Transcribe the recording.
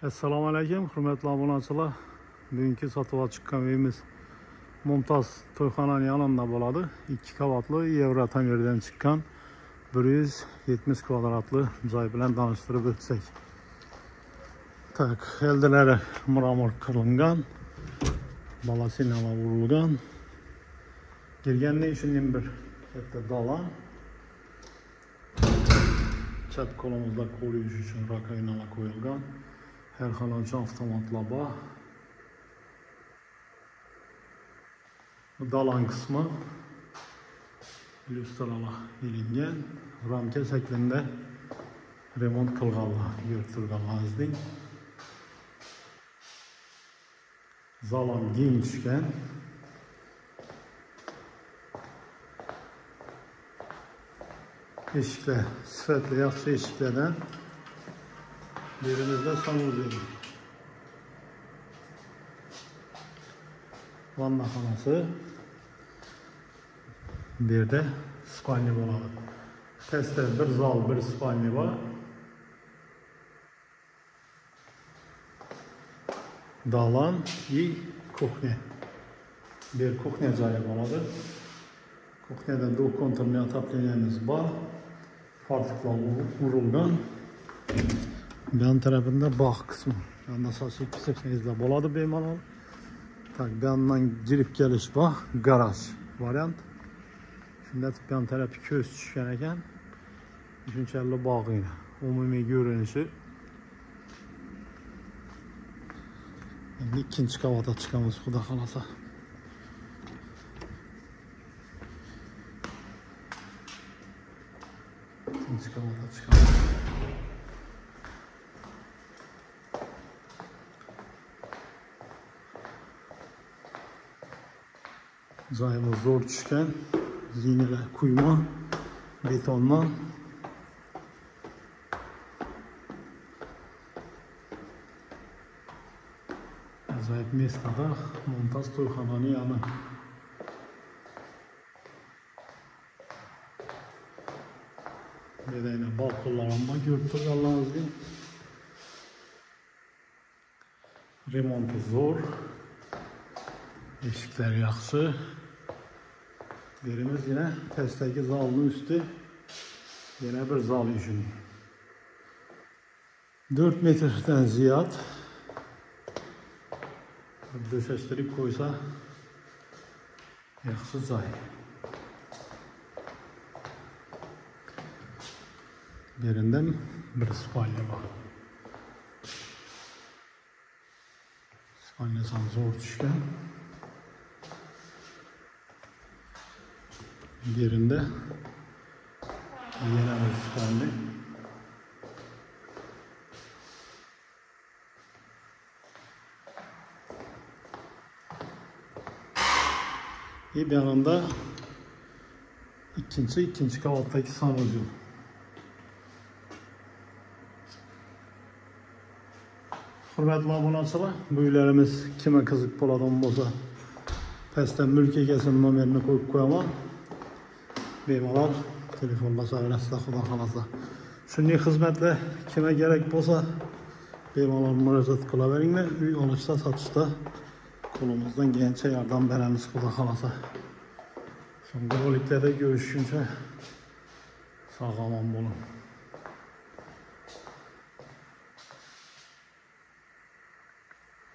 Assalomu alaykum, hurmatli obunachilar. Bugungi sotib chiqqan uyimiz Mumtoz to'yxonaning yonida bo'ladi. 2 qavatli Eurotamirdan chiqqan 170 kvadratli joy bilan tanishtirib o'tsak. Tak, eldilari mramor qilingan, balasinalar urilgan. Girgandan shundan bir katta dalan. Chap qo'limizda qo'yish uchun rakovinalar qo'yilgan. Her xiloncha avtomatlar bor. Dalan qismi lyustralar ilingan, ramka shaklida remont qilganlar, yurtilganlarning. Zalam keng tushgan. Eshiklar sifatli yaxshi eshiklardan. Yerimizde sanuzeli. Vanna xonasi. Bir yerde spalni bo'ladi. Testda bir zal, bir spalni bor. Dalan и kuxnya. Bir kuxnya joyi bo'ladi. Kuxnyada двухконтурный отопленияmiz bor. Fartiklar urilgan. Yan tarafında bağ kısmı. Yanda saçı izle boladı bemalol. Tak, bir yandan girip geliş bağ, garaj variant. Şimdi yan tarafı köz düşken eken. Üçüncü bağ yine. Umumi görünüşü. Şimdi ikinci kavata çıkamız kuda kalasa. İkinci kavata çıkamız. Joyimiz zo'r tushgan, zinalar quyma, betondan. Ajoyib mestada Mumtoz to'yxonaning yoni. Bedayna balkonlarim bor, ko'rib turganlaringizdek. Remonti zo'r. Eshiklar yaxshi. Birimiz yine testdagi zalning üstü, yine bir zal işini. 4 metreden ziyad döşeştirip koysa yaxshi joy. Birinden bir spalni bor. Spalni ham zo'r tushgan. Yerinde yine bir spalni. Bir yanında ikinci kavattaki sanucu. Hurmatli obunachilar, bu uylarimiz kime qiziq bo'ladigan bo'lsa, pastdan mulk egasining nomerini qo'yib qo'yaman. Bemalol telefonlasa olasizlar, xudo xolasa. Shunday xizmatlar kime kerak bo'lsa, bemalol murojaat qilaveringlar. Uy olishda, sotishda qo'limizdan kelgancha yordam beramiz, xudo xolasa. So'nggi roliklarda görüşguncha sog' omon bo'lin.